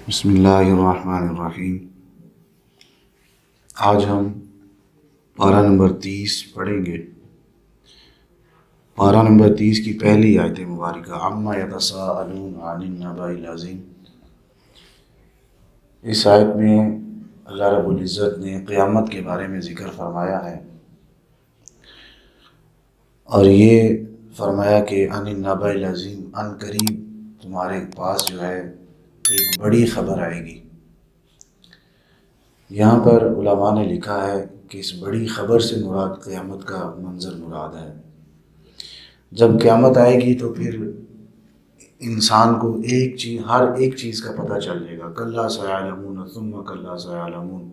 بسم اللہ الرحمن الرحیم۔ آج ہم پارہ نمبر 30 پڑھیں گے۔ پارہ نمبر 30 کی پہلی آیت مبارکہ عما یتساءلون عن النبأ العظیم۔ اس آیت میں اللہ رب العزت نے قیامت کے بارے میں ذکر فرمایا ہے، اور یہ فرمایا کہ عن النبأ العظیم، ان قریب تمہارے پاس جو ہے ایک بڑی خبر آئے گی۔ یہاں پر علماء نے لکھا ہے کہ اس بڑی خبر سے مراد قیامت کا منظر مراد ہے۔ جب قیامت آئے گی تو پھر انسان کو ہر ایک چیز کا پتہ چل جائے گا۔ کلا سیعلمون ثم کلا سیعلمون،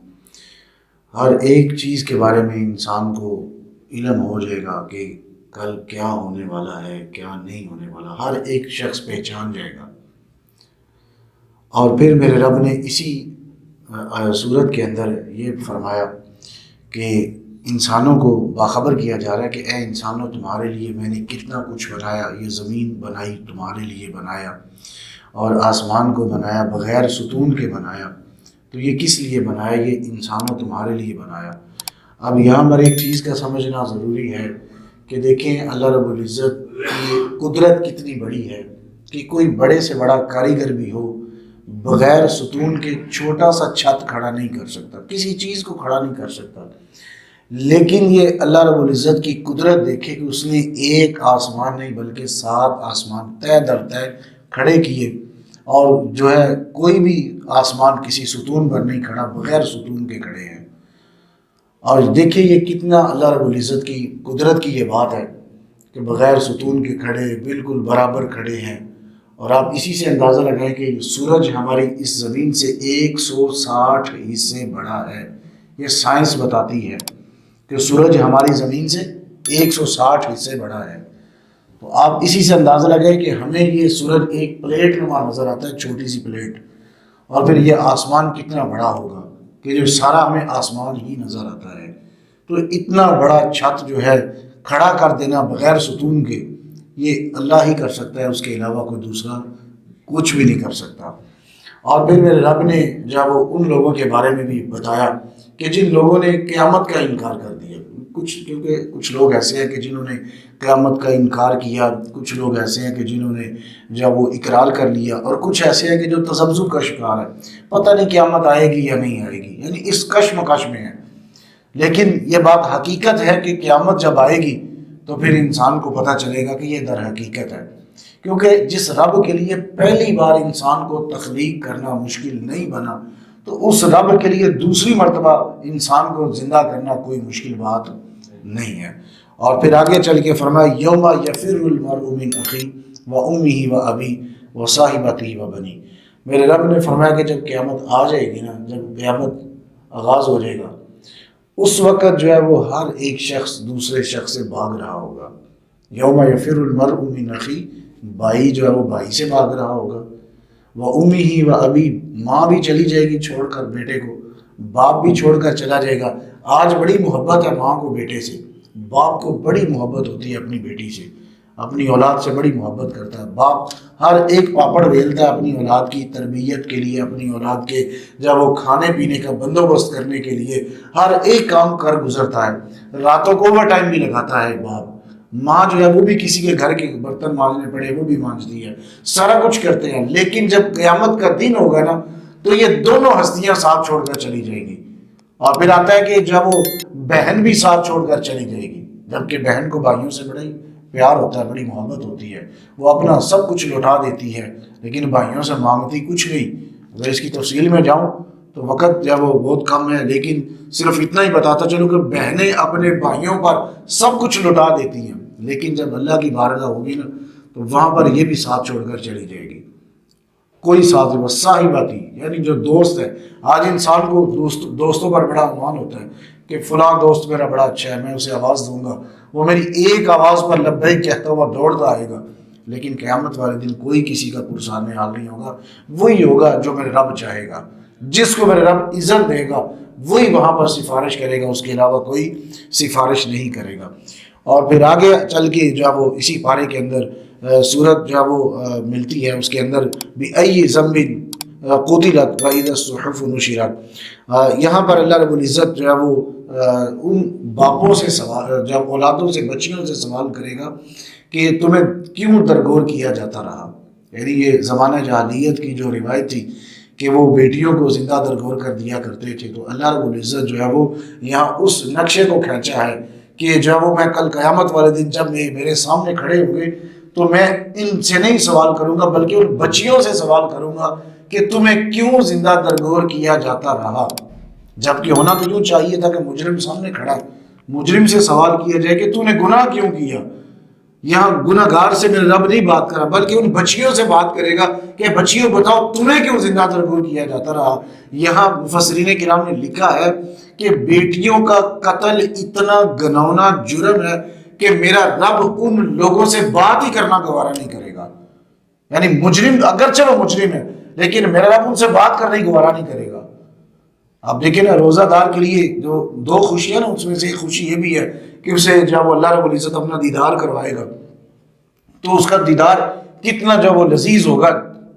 ہر ایک چیز کے بارے میں انسان کو علم ہو جائے گا کہ کل کیا ہونے والا ہے، کیا نہیں ہونے والا، ہر ایک شخص پہچان جائے گا۔ اور پھر میرے رب نے اسی صورت کے اندر یہ فرمایا کہ انسانوں کو باخبر کیا جا رہا ہے کہ اے انسانوں، تمہارے لیے میں نے کتنا کچھ بنایا، یہ زمین بنائی تمہارے لیے بنایا، اور آسمان کو بنایا بغیر ستون کے بنایا۔ تو یہ کس لیے بنایا؟ یہ انسانوں تمہارے لیے بنایا۔ اب یہاں پر ایک چیز کا سمجھنا ضروری ہے کہ دیکھیں اللہ رب العزت کی قدرت کتنی بڑی ہے کہ کوئی بڑے سے بڑا کاریگر بھی ہو بغیر ستون کے چھوٹا سا چھت کھڑا نہیں کر سکتا، کسی چیز کو کھڑا نہیں کر سکتا۔ لیکن یہ اللہ رب العزت کی قدرت دیکھے کہ اس نے ایک آسمان نہیں بلکہ 7 آسمان تہ در تہ کھڑے کیے، اور جو ہے کوئی بھی آسمان کسی ستون پر نہیں کھڑا، بغیر ستون کے کھڑے ہیں۔ اور دیکھیں یہ کتنا اللہ رب العزت کی قدرت کی یہ بات ہے کہ بغیر ستون کے کھڑے، بالکل برابر کھڑے ہیں۔ اور آپ اسی سے اندازہ لگائیں کہ سورج ہماری اس زمین سے 160 حصے بڑا ہے۔ یہ سائنس بتاتی ہے کہ سورج ہماری زمین سے 160 حصے بڑا ہے۔ تو آپ اسی سے اندازہ لگائیں کہ ہمیں یہ سورج ایک پلیٹ نما نظر آتا ہے، چھوٹی سی پلیٹ، اور پھر یہ آسمان کتنا بڑا ہوگا کہ جو سارا ہمیں آسمان ہی نظر آتا ہے۔ تو اتنا بڑا چھت جو ہے کھڑا کر دینا بغیر ستون کے، یہ اللہ ہی کر سکتا ہے، اس کے علاوہ کوئی دوسرا کچھ بھی نہیں کر سکتا۔ اور پھر میرے رب نے جب ان لوگوں کے بارے میں بھی بتایا کہ جن لوگوں نے قیامت کا انکار کر دیا، کیونکہ کچھ لوگ ایسے ہیں کہ جنہوں نے قیامت کا انکار کیا، کچھ لوگ ایسے ہیں کہ جنہوں نے جب وہ اقرار کر لیا، اور کچھ ایسے ہیں کہ جو تذبذب کا شکار ہے، پتہ نہیں قیامت آئے گی یا نہیں آئے گی، یعنی اس کشمکش میں ہے۔ لیکن یہ بات حقیقت ہے کہ قیامت جب آئے گی تو پھر انسان کو پتہ چلے گا کہ یہ در حقیقت ہے، کیونکہ جس رب کے لیے پہلی بار انسان کو تخلیق کرنا مشکل نہیں بنا، تو اس رب کے لیے دوسری مرتبہ انسان کو زندہ کرنا کوئی مشکل بات نہیں ہے۔ اور پھر آگے چل کے فرمایا یوم یفر المرء من اخیہ وامہ وابیہ وصاحبتہ وبنیہ۔ میرے رب نے فرمایا کہ جب قیامت آ جائے گی نا، جب قیامت آغاز ہو جائے گا، اس وقت جو ہے وہ ہر ایک شخص دوسرے شخص سے بھاگ رہا ہوگا۔ یوم یفر المرء من اخیہ، بھائی جو ہے وہ بھائی سے بھاگ رہا ہوگا، وامہ وابیہ، ماں بھی چلی جائے گی چھوڑ کر بیٹے کو، باپ بھی چھوڑ کر چلا جائے گا۔ آج بڑی محبت ہے ماں کو بیٹے سے، باپ کو بڑی محبت ہوتی ہے اپنی بیٹی سے، اپنی اولاد سے بڑی محبت کرتا ہے باپ۔ ہر ایک پاپڑ بیلتا ہے اپنی اولاد کی تربیت کے لیے، اپنی اولاد کے جب وہ کھانے پینے کا بندوبست کرنے کے لیے ہر ایک کام کر گزرتا ہے، راتوں کو اوور ٹائم بھی لگاتا ہے باپ۔ ماں جو ہے وہ بھی کسی کے گھر کے برتن مانجنے پڑے وہ بھی مانجتی ہے، سارا کچھ کرتے ہیں۔ لیکن جب قیامت کا دن ہوگا نا، تو یہ دونوں ہستیاں ساتھ چھوڑ کر چلی جائیں گی۔ اور پھر آتا ہے کہ جب وہ بہن بھی ساتھ چھوڑ کر چلی جائے گی، جبکہ بہن کو بھائیوں سے بڑا ہی پیار ہوتا ہے، بڑی محبت ہوتی ہے، وہ اپنا سب کچھ لوٹا دیتی ہے، لیکن بھائیوں سے مانگتی کچھ نہیں۔ اگر اس کی تفصیل میں جاؤں تو وقت جو ہے وہ بہت کم ہے، لیکن صرف اتنا ہی بتاتا چلوں کہ بہنیں اپنے بھائیوں پر سب کچھ لوٹا دیتی ہیں، لیکن جب اللہ کی بارگاہ ہوگی نا تو وہاں پر یہ بھی ساتھ چھوڑ کر چلی جائے گی، کوئی ساتھ نہیں۔ بس صاحباتی، یعنی جو دوست ہے، آج انسان کو دوستوں پر بڑا امان ہوتا ہے کہ فلاں دوست میرا بڑا اچھا ہے، میں اسے آواز دوں گا، وہ میری ایک آواز پر لبیک کہتا ہوا دوڑتا آئے گا۔ لیکن قیامت والے دن کوئی کسی کا پرسان حال نہیں ہوگا، وہی ہوگا جو میرے رب چاہے گا، جس کو میرے رب عزت دے گا وہی وہاں پر سفارش کرے گا، اس کے علاوہ کوئی سفارش نہیں کرے گا۔ اور پھر آگے چل کے جو ہے وہ اسی پارے کے اندر صورت جو ہے وہ ملتی ہے، اس کے اندر بھی ای ذنب قتلت وإذا الصحف نشرت۔ یہاں پر اللہ رب العزت جو ہے وہ ان باپوں سے سوال، جب اولادوں سے بچیوں سے سوال کرے گا کہ تمہیں کیوں درگور کیا جاتا رہا۔ یعنی یہ زمانہ جاہلیت کی جو روایت تھی کہ وہ بیٹیوں کو زندہ درگور کر دیا کرتے تھے، تو اللہ رب العزت جو ہے وہ یہاں اس نقشے کو کھینچا ہے کہ جب وہ میں کل قیامت والے دن جب میرے سامنے کھڑے ہوں گے تو میں ان سے نہیں سوال کروں گا بلکہ ان بچیوں سے سوال کروں گا کہ تمہیں کیوں زندہ درگور کیا جاتا رہا۔ جبکہ ہونا تو یوں چاہیے تھا کہ مجرم سامنے کھڑا ہے، مجرم سے سوال کیا جائے کہ تو نے گناہ کیوں کیا۔ یہاں گناہ گار سے میرے رب نہیں بات کرا بلکہ ان بچیوں سے بات کرے گا کہ بچیوں بتاؤ تمہیں کیوں زندہ درگور کیا جاتا رہا۔ یہاں مفسرین کرام نے لکھا ہے کہ بیٹیوں کا قتل اتنا گنونا جرم ہے کہ میرا رب ان لوگوں سے بات ہی کرنا گوارا نہیں کرے گا۔ یعنی مجرم اگرچہ وہ مجرم ہے لیکن میرا رب ان سے بات کرنا ہی گوارا نہیں کرے گا۔ آپ دیکھیں نا، روزہ دار کے لیے جو دو خوشیاں نا، اس میں سے ایک خوشی یہ بھی ہے کہ اسے جب وہ اللہ رب العزت اپنا دیدار کروائے گا تو اس کا دیدار کتنا جب وہ لذیذ ہوگا۔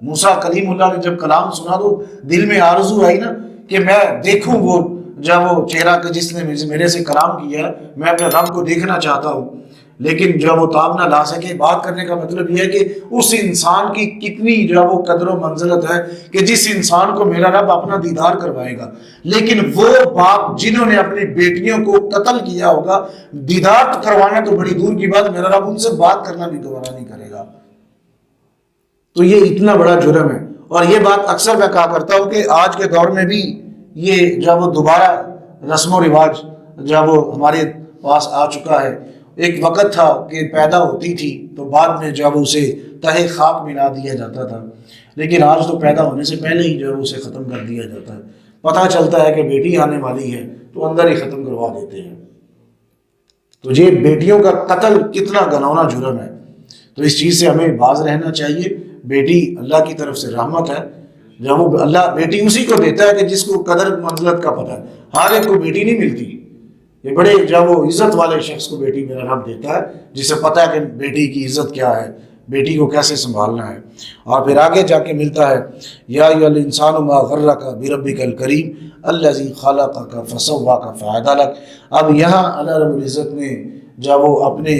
موسیٰ کلیم اللہ نے جب کلام سنا تو دل میں آرزو آئی نا کہ میں دیکھوں وہ جب وہ چہرہ کہ جس نے میرے سے کلام کیا، میں اپنے رب کو دیکھنا چاہتا ہوں۔ لیکن جب وہ تاب نہ لا سکے، بات کرنے کا مطلب یہ ہے کہ اس انسان کی کتنی جو وہ قدر و منزلت ہے کہ جس انسان کو میرا رب اپنا دیدار کروائے گا۔ لیکن وہ باپ جنہوں نے اپنی بیٹیوں کو قتل کیا ہوگا، دیدار کروانا تو بڑی دور کی بات، میرا رب ان سے بات کرنا بھی گوارا نہیں کرے گا۔ تو یہ اتنا بڑا جرم ہے۔ اور یہ بات اکثر میں کہا کرتا ہوں کہ آج کے دور میں بھی یہ جب وہ دوبارہ رسم و رواج جب وہ ہمارے پاس آ چکا ہے۔ ایک وقت تھا کہ پیدا ہوتی تھی تو بعد میں جب اسے تہہ خاک ملا دیا جاتا تھا، لیکن آج تو پیدا ہونے سے پہلے ہی جو اسے ختم کر دیا جاتا ہے۔ پتہ چلتا ہے کہ بیٹی آنے والی ہے تو اندر ہی ختم کروا دیتے ہیں۔ تو یہ بیٹیوں کا قتل کتنا گنونا جرم ہے، تو اس چیز سے ہمیں باز رہنا چاہیے۔ بیٹی اللہ کی طرف سے رحمت ہے، جب وہ اللہ بیٹی اسی کو دیتا ہے کہ جس کو قدر منزلت کا پتہ ہے۔ ہر ایک کو بیٹی نہیں ملتی، یہ بڑے جب وہ عزت والے شخص کو بیٹی میرا رب دیتا ہے جسے پتہ ہے کہ بیٹی کی عزت کیا ہے، بیٹی کو کیسے سنبھالنا ہے۔ اور پھر آگے جا کے ملتا ہے یا ایھا الانسان ما غرک بربک الکریم الذی خلقک فسواک فعدلک۔ اب یہاں اللہ رب العزت نے جب وہ اپنے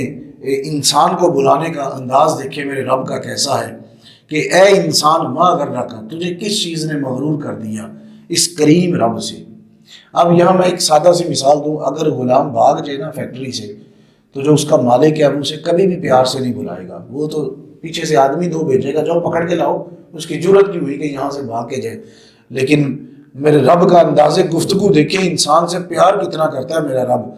انسان کو بلانے کا انداز دیکھے میرے رب کا کیسا ہے کہ اے انسان ما غرک، تجھے کس چیز نے مغرور کر دیا اس کریم رب سے۔ اب یہاں میں ایک سادہ سی مثال دوں، اگر غلام بھاگ جائے نا فیکٹری سے تو جو اس کا مالک ہے اسے کبھی بھی پیار سے نہیں بلائے گا، وہ تو پیچھے سے آدمی دو بھیجے گا جاؤ پکڑ کے لاؤ، اس کی جرت کی ہوئی کہ یہاں سے بھاگ کے جائے۔ لیکن میرے رب کا انداز گفتگو دیکھیں، انسان سے پیار کتنا کرتا ہے میرا رب،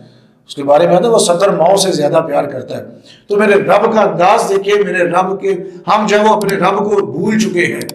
اس کے بارے میں وہ 70 ماؤں سے زیادہ پیار کرتا ہے۔ تو میرے رب کا انداز دیکھیں، میرے رب کے ہم جو اپنے رب کو بھول چکے ہیں،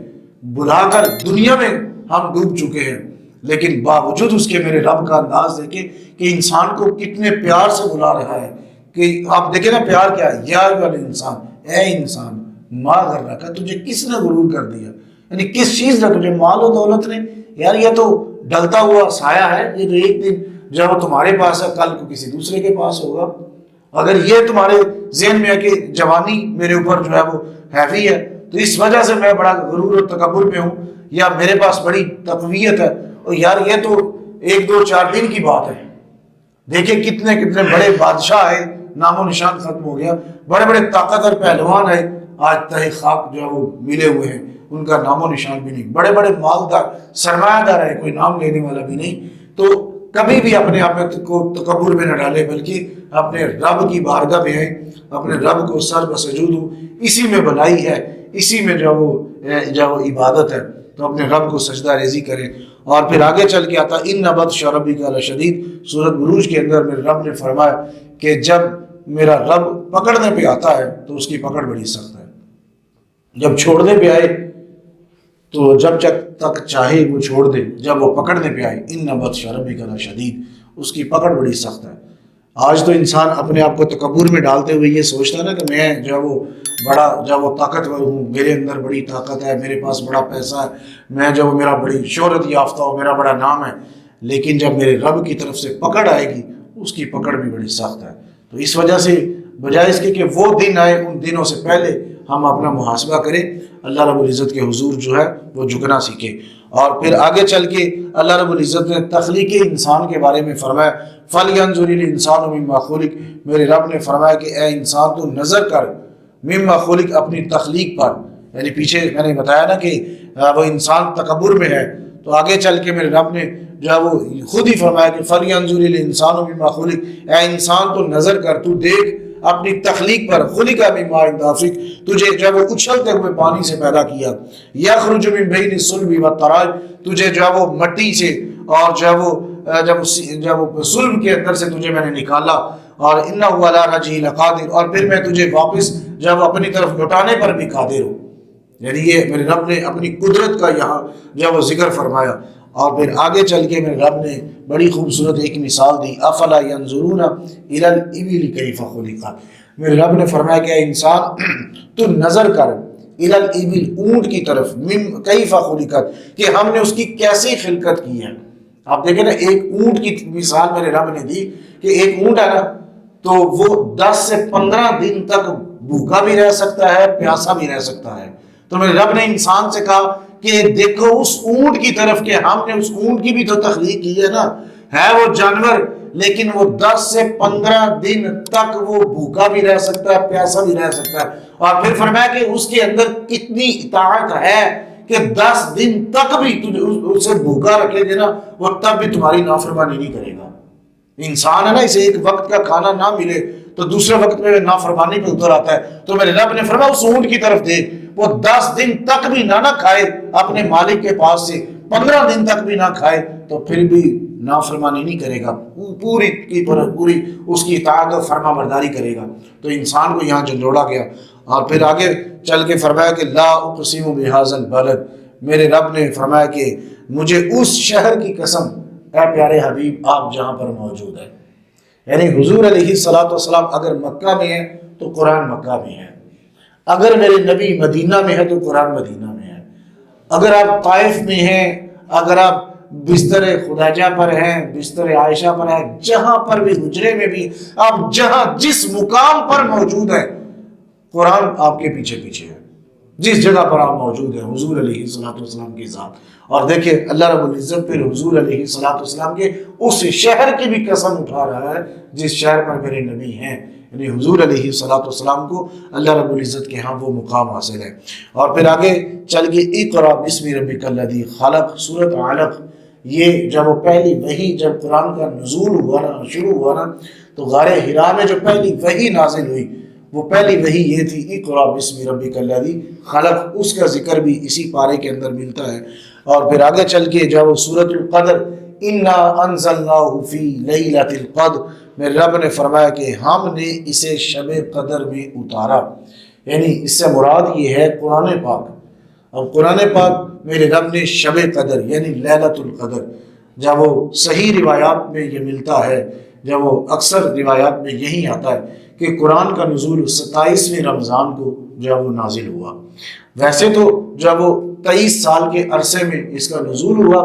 بلا کر دنیا میں ہم ڈوب چکے ہیں، لیکن باوجود اس کے میرے رب کا انداز دیکھیں کہ انسان کو کتنے پیار سے بلا رہا ہے۔ کہ آپ دیکھیں نا پیار کیا ہے، یا ایھا الانسان، اے انسان ما غرک، تجھے کس نے غرور کر دیا، یعنی کس چیز نے تجھے، مال و دولت نے؟ یار یہ تو ڈلتا ہوا سایہ ہے، یہ تو ایک دن جب وہ تمہارے پاس ہے کل کو کسی دوسرے کے پاس ہوگا۔ اگر یہ تمہارے ذہن میں ہے کہ جوانی میرے اوپر جو ہے وہ ہیوی ہے تو اس وجہ سے میں بڑا غرور و تکبر میں ہوں، یا میرے پاس بڑی تقویت ہے، اور یار یہ تو 1-2-4 دن کی بات ہے۔ دیکھیں کتنے کتنے بڑے بادشاہ آئے، نام و نشان ختم ہو گیا، بڑے بڑے طاقتور پہلوان آئے، آج تہ خاک جو ہے وہ ملے ہوئے ہیں، ان کا نام و نشان بھی نہیں۔ بڑے بڑے مالدار سرمایہ دار ہے، کوئی نام لینے والا بھی نہیں۔ تو کبھی بھی اپنے آپ کو تکبر میں نہ ڈالے، بلکہ اپنے رب کی بارگاہ میں آئے، اپنے رب کو سر بسجود ہو، اسی میں بھلائی ہے، اسی میں جو وہ عبادت ہے، تو اپنے رب کو سجدہ ریزی کرے۔ اور پھر آگے چل کے آتا ان بطش ربک لشدید، سورۃ بروج کے اندر میرے رب نے فرمایا کہ جب میرا رب پکڑنے پہ آتا ہے تو اس کی پکڑ بڑی سخت ہے، جب چھوڑنے پہ آئے تو جب تک چاہے وہ چھوڑ دے، جب وہ پکڑنے پہ آئے ان بطش ربک لشدید، اس کی پکڑ بڑی سخت ہے۔ آج تو انسان اپنے آپ کو تکبر میں ڈالتے ہوئے یہ سوچتا ہے نا کہ میں جو وہ بڑا وہ طاقتور ہوں، میرے اندر بڑی طاقت ہے، میرے پاس بڑا پیسہ ہے، میں میرا بڑی شہرت یافتہ ہوں، میرا بڑا نام ہے۔ لیکن جب میرے رب کی طرف سے پکڑ آئے گی اس کی پکڑ بھی بڑی سخت ہے۔ تو اس وجہ سے بجائے اس کے کہ وہ دن آئے، ان دنوں سے پہلے ہم اپنا محاسبہ کریں، اللہ رب العزت کے حضور جو ہے وہ جھکنا سیکھے۔ اور پھر آگے چل کے اللہ رب العزت نے تخلیق انسان کے بارے میں فرمایا فَلْيَنْظُرِ الْإِنسَانُ مِمَّا خُلِقَ، میرے رب نے فرمایا کہ اے انسان تو نظر کر مما خلق، اپنی تخلیق پر، یعنی پیچھے میں نے بتایا نا کہ وہ انسان تکبر میں ہے، تو آگے چل کے میرے رب نے جو ہے وہ خود ہی فرمایا کہ فَلْيَنْظُرِ الْإِنسَانُ مِمَّا خُلِقَ، اے انسان تو نظر کر، تو دیکھ اپنی تخلیق پر، خُلِقَ مِن مَاءٍ دَافِقٍ، تجھے جو ہے وہ اچھلتے ہوئے پانی سے پیدا کیا، یخرج من بین الصلب والترائب، تجھے جو ہے وہ مٹی سے اور جو ہے وہ صلب کے اندر سے تجھے میں نے نکالا، اور انہ علی رجعہ لقادر، اور پھر میں تجھے واپس جب اپنی طرف لوٹانے پر بھی قادر ہوں۔ یعنی یہ میرے رب نے اپنی قدرت کا یہاں جب وہ ذکر فرمایا۔ اور پھر آگے چل کے میرے رب نے بڑی خوبصورت ایک مثال دی، افلا ینظرون الی الابل کیف خلقت، میرے رب نے فرمایا کہ اے انسان تو نظر کر الی الابل، اونٹ کی طرف، کیف خلقت، کہ ہم نے اس کی کیسی خلقت کی ہے۔ آپ دیکھیں نا، ایک اونٹ کی مثال میرے رب نے دی کہ ایک اونٹ ہے نا تو وہ 10 سے 15 دن تک بھوکا بھی رہ سکتا ہے، پیاسا بھی رہ سکتا ہے۔ تو میرے رب نے انسان سے کہا کہ دیکھو اس اونٹ کی طرف، کہ ہم نے اس اونٹ کی بھی تو تخلیق کی ہے نا، ہے وہ جانور لیکن وہ 10 سے 15 دن تک وہ بھوکا بھی رہ سکتا ہے، پیاسا بھی رہ سکتا ہے۔ اور پھر فرمایا کہ اس کے اندر کتنی اطاعت ہے کہ 10 دن تک بھی اسے بھوکا رکھے گے نا، وہ تب بھی تمہاری نافرمانی نہیں کرے گا۔ انسان ہے نا، اسے ایک وقت کا کھانا نہ ملے تو دوسرے وقت میں نافرمانی پہ اتر آتا ہے۔ تو میرے رب نے فرمایا اس اونٹ کی طرف دیکھ، وہ 10 دن تک بھی نہ کھائے اپنے مالک کے پاس سے، 15 دن تک بھی نہ کھائے تو پھر بھی نافرمانی نہیں کرے گا، پوری کی پوری اس کی اطاعت و فرما برداری کرے گا۔ تو انسان کو یہاں جھنجھوڑا گیا۔ اور پھر آگے چل کے فرمایا کہ لا اقسم بہذا البلد، میرے رب نے فرمایا کہ مجھے اس شہر کی قسم اے پیارے حبیب آپ جہاں پر موجود ہیں، یعنی حضور علیہ الصلوۃ والسلام اگر مکہ میں ہے تو قرآن مکہ میں ہے، اگر میرے نبی مدینہ میں ہے تو قرآن مدینہ میں ہے، اگر آپ طائف میں ہیں، اگر آپ بستر خدیجہ پر ہیں، بستر عائشہ پر ہیں، جہاں پر بھی، حجرے میں بھی، آپ جہاں جس مقام پر موجود ہیں قرآن آپ کے پیچھے پیچھے ہے، جس جگہ پر آپ موجود ہیں حضور علیہ الصلوۃ والسلام کے ذات۔ اور دیکھیں اللہ رب العزت پھر حضور علیہ الصلوۃ والسلام کے اس شہر کی بھی قسم اٹھا رہا ہے جس شہر پر میرے نبی ہیں، یعنی حضور علیہ الصلوۃ والسلام کو اللہ رب العزت کے ہاں وہ مقام حاصل ہے۔ اور پھر آگے چل کے اقرا بسم ربک الذی خلق، سورۃ علق، یہ جب وہ پہلی وحی، جب قرآن کا نزول ہوا نا، شروع ہوا نا، تو غار حرا میں جو پہلی وحی نازل ہوئی وہ پہلی وحی یہ تھی اقرا بسم ربک الذی خلق، اس کا ذکر بھی اسی پارے کے اندر ملتا ہے۔ اور پھر آگے چل کے جب وہ سورۃ القدر، انا انزلناہ فی لیلۃ القدر، میرے رب نے فرمایا کہ ہم نے اسے شب قدر میں اتارا، یعنی اس سے مراد یہ ہے قرآن پاک۔ اب قرآن پاک میرے رب نے شب قدر یعنی لیلۃ القدر، جب وہ صحیح روایات میں یہ ملتا ہے، جب وہ اکثر روایات میں یہی آتا ہے کہ قرآن کا نزول 27ویں رمضان کو جب وہ نازل ہوا۔ ویسے تو جب وہ 23 سال کے عرصے میں اس کا نزول ہوا،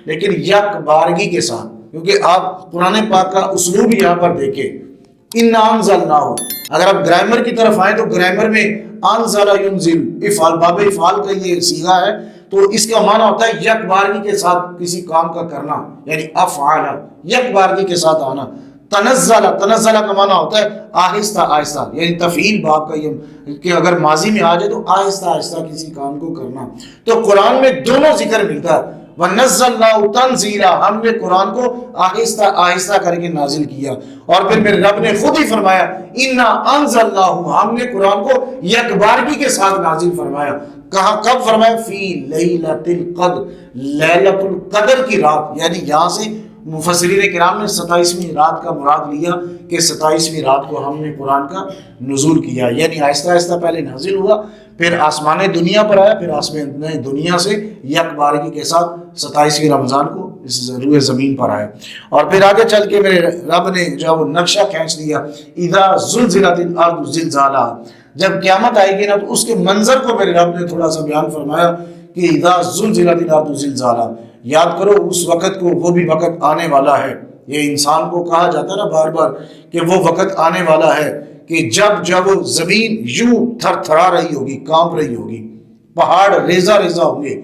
لیکن یک بارگی کے ساتھ، کیونکہ آپ قرآن پاک کا اسلوب یہاں پر دیکھیں، انا انزلناہ، اگر آپ گرامر کی طرف آئیں تو گرامر میں انزل ینزل، افعال، باب افعال کا یہ صیغہ ہے، تو اس کا معنی ہوتا ہے یک بارگی کے ساتھ کسی کام کا کرنا، یعنی افعال، یک بارگی کے ساتھ آنا۔ تنزل، تنزل کا معنی ہوتا ہے آہستہ آہستہ، یعنی تفعیل باب کا یہ کہ اگر ماضی میں آ جائے تو آہستہ آہستہ کسی کام کو کرنا۔ تو قرآن میں دونوں ذکر ملتا ہے، وَنَزَّلْنَاهُ تَنزِيلًا، ہم نے قرآن کو آہستہ آہستہ کر کے نازل کیا۔ اور پھر میرے رب نے خود ہی فرمایا اِنَّا أَنزَلْنَاهُ، ہم نے قرآن کو یک بارگی کے ساتھ نازل فرمایا۔ کہاں، کب فرمایا؟ فی لیلۃ القدر، لیلۃ القدر کی رات، یعنی یہاں سے مفسرین کرام نے 27ویں رات کا مراد لیا کہ 27ویں رات کو ہم نے قرآن کا نزول کیا، یعنی آہستہ آہستہ پہلے نازل ہوا، پھر آسمان دنیا پر آیا، پھر آسمان دنیا سے یک بارگی کے ساتھ 27ویں رمضان کو اس روئے زمین پر آیا۔ اور پھر آگے چل کے میرے رب نے جو وہ نقشہ کھینچ دیا، اذا زلزلت الارض زلزالہا، جب قیامت آئے گی نا تو اس کے منظر کو میرے رب نے تھوڑا سا بیان فرمایا کہ اذا زلزلت الارض زلزالہا، یاد کرو اس وقت کو، وہ بھی وقت آنے والا ہے، یہ انسان کو کہا جاتا ہے نا بار بار کہ وہ وقت آنے والا ہے کہ جب وہ زمین یوں تھر تھرا رہی ہوگی، کانپ رہی ہوگی، پہاڑ ریزہ ریزہ ہوں گے.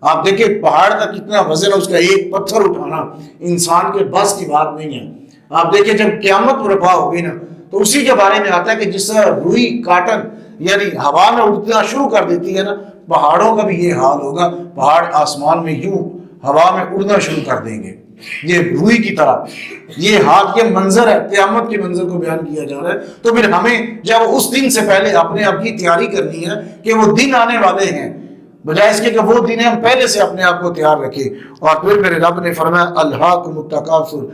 آپ دیکھیں پہاڑ کا کتنا وزن ہے، اس کا ایک پتھر اٹھانا انسان کے بس کی بات نہیں ہے. آپ دیکھیں جب قیامت برپا ہوگی نا تو اسی کے بارے میں آتا ہے کہ جس طرح روئی کاٹن یعنی ہوا میں اڑنا شروع کر دیتی ہے نا، پہاڑوں کا بھی یہ حال ہوگا. پہاڑ آسمان میں یوں ہوا میں اڑنا شروع کر دیں گے، یہ روئی کی طرح. یہ حال، یہ منظر ہے، قیامت کے منظر کو بیان کیا جا رہا ہے. تو پھر ہمیں جب اس دن سے پہلے اپنے آپ کی تیاری کرنی ہے کہ وہ دن آنے والے ہیں، بجائے اس کے کہ وہ دن ہم پہلے سے اپنے آپ کو تیار رکھیں. اور پھر میرے رب نے فرمایا الہاکم التکاثر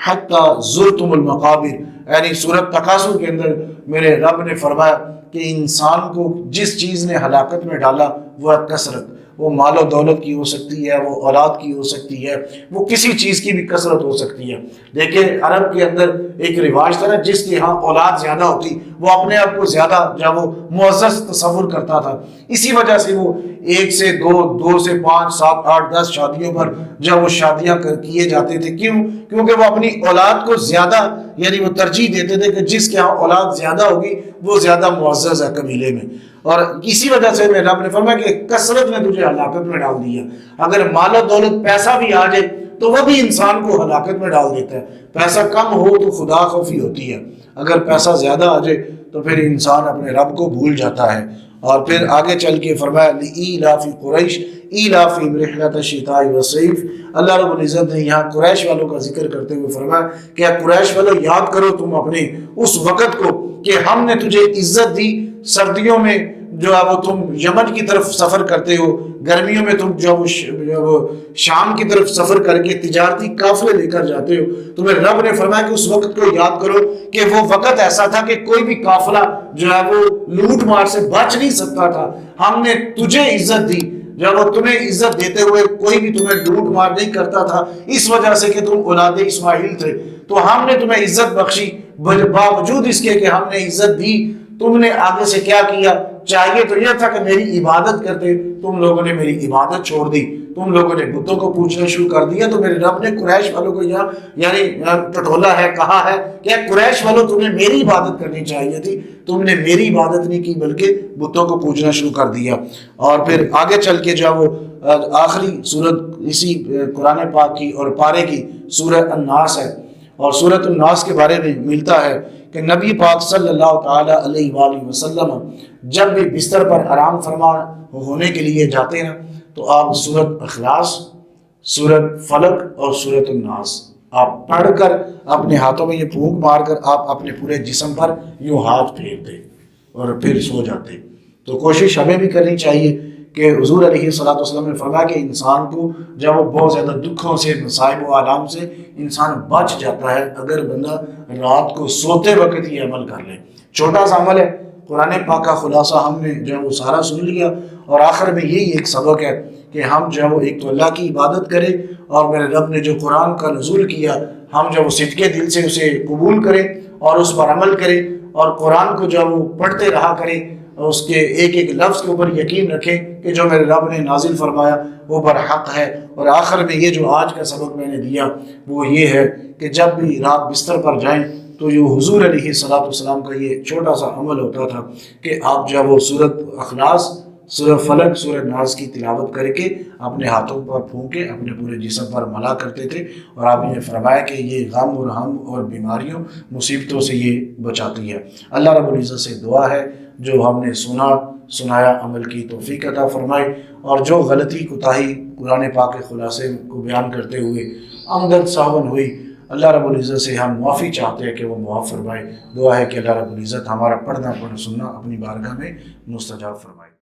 حتی زرتم المقابر، یعنی سورۃ تکاثر کے اندر میرے رب نے فرمایا کہ انسان کو جس چیز نے ہلاکت میں ڈالا وہ ہے کثرت. وہ مال و دولت کی ہو سکتی ہے، وہ اولاد کی ہو سکتی ہے، وہ کسی چیز کی بھی کثرت ہو سکتی ہے. دیکھیں عرب کے اندر ایک رواج تھا نا، جس کے ہاں اولاد زیادہ ہوتی وہ اپنے آپ کو زیادہ جب وہ معزز تصور کرتا تھا. اسی وجہ سے وہ 1 سے 2، 2 سے 5، 7، 8، 10 شادیوں پر جب وہ شادیاں کیے جاتے تھے. کیوں؟ کیونکہ وہ اپنی اولاد کو زیادہ یعنی وہ ترجیح دیتے تھے کہ جس کے ہاں اولاد زیادہ ہوگی وہ زیادہ معزز ہے قبیلے میں. اور اسی وجہ سے میرے رب نے فرمایا کہ کثرت نے تجھے ہلاکت میں ڈال دیا. اگر مال و دولت پیسہ بھی آ جائے تو وہ بھی انسان کو ہلاکت میں ڈال دیتا ہے. پیسہ کم ہو تو خدا خوفی ہوتی ہے، اگر پیسہ زیادہ آ جائے تو پھر انسان اپنے رب کو بھول جاتا ہے. اور پھر آگے چل کے فرمایا لإیلاف قریش ایلافہم رحلۃ الشتاء والصیف. اللہ رب العزت نے یہاں قریش والوں کا ذکر کرتے ہوئے فرمایا کہ قریش والوں یاد کرو تم اپنے اس وقت کو کہ ہم نے تجھے عزت دی. سردیوں میں جو ہے وہ تم یمن کی طرف سفر کرتے ہو، گرمیوں میں تم جو وہ شام کی طرف سفر کر کے تجارتی قافلے لے کر جاتے ہو. تمہیں رب نے فرمایا کہ اس وقت کو یاد کرو کہ وہ وقت ایسا تھا کہ کوئی بھی قافلہ جو ہے وہ لوٹ مار سے بچ نہیں سکتا تھا. ہم نے تجھے عزت دی، جب وہ تمہیں عزت دیتے ہوئے کوئی بھی تمہیں لوٹ مار نہیں کرتا تھا، اس وجہ سے کہ تم اولاد اسماعیل تھے. تو ہم نے تمہیں عزت بخشی باوجود اس کے کہ ہم نے عزت دی. تم نے آگے سے کیا کیا؟ چاہیے تو یہ تھا کہ میری عبادت کرتے، تم لوگوں نے میری عبادت چھوڑ دی، تم لوگوں نے بتوں کو پوجنا شروع کر دیا. تو میرے رب نے قریش والوں کو یہاں یعنی ٹٹولا ہے، کہا ہے کہ قریش والوں تمہیں میری عبادت کرنی چاہیے تھی، تم نے میری عبادت نہیں کی بلکہ بتوں کو پوجنا شروع کر دیا. اور پھر آگے چل کے جو وہ آخری سورت اسی قرآن پاک کی اور پارے کی سورہ الناس ہے. اور سورۃ الناس کے بارے میں ملتا ہے کہ نبی پاک صلی اللہ تعالی علیہ وآلہ وسلم جب بھی بستر پر آرام فرما ہونے کے لیے جاتے ہیں تو آپ سورۃ اخلاص، سورۃ فلق اور سورۃ الناس آپ پڑھ کر اپنے ہاتھوں میں یہ پھونک مار کر آپ اپنے پورے جسم پر یوں ہاتھ پھیرتے اور پھر سو جاتے. تو کوشش ہمیں بھی کرنی چاہیے کہ حضور علیہ الصلوۃ والسلام نے فرمایا کہ انسان کو جب وہ بہت زیادہ دکھوں سے، مصائب و آلام سے انسان بچ جاتا ہے اگر بندہ رات کو سوتے وقت یہ عمل کر لے. چھوٹا سا عمل ہے، قرآن پاک کا خلاصہ ہم نے جو ہے وہ سارا سن لیا، اور آخر میں یہی ایک سبق ہے کہ ہم جو ہے وہ ایک تو اللہ کی عبادت کریں، اور میرے رب نے جو قرآن کا نزول کیا ہم جو وہ صدقے دل سے اسے قبول کریں اور اس پر عمل کریں، اور قرآن کو جو وہ پڑھتے رہا کریں، اور اس کے ایک ایک لفظ کے اوپر یقین رکھیں کہ جو میرے رب نے نازل فرمایا وہ برحق ہے. اور آخر میں یہ جو آج کا سبق میں نے دیا وہ یہ ہے کہ جب بھی رات بستر پر جائیں تو جو حضور علیہ الصلوۃ والسلام کا یہ چھوٹا سا عمل ہوتا تھا کہ آپ جب وہ سورۃ اخلاص، سورہ فلق، سورہ ناس کی تلاوت کر کے اپنے ہاتھوں پر پھونکے اپنے پورے جسم پر ملا کرتے تھے. اور آپ نے فرمایا کہ یہ غم اور ہم اور بیماریوں مصیبتوں سے یہ بچاتی ہے. اللہ رب العزت سے دعا ہے جو ہم نے سنایا عمل کی توفیق عطا فرمائے، اور جو غلطی کوتاہی قرآن پاک کے خلاصے کو بیان کرتے ہوئے آمدن ساون ہوئی، اللہ رب العزت سے ہم معافی چاہتے ہیں کہ وہ معاف فرمائے. دعا ہے کہ اللہ رب العزت ہمارا پڑھنا سننا اپنی بارگاہ میں مستجاب فرمائے.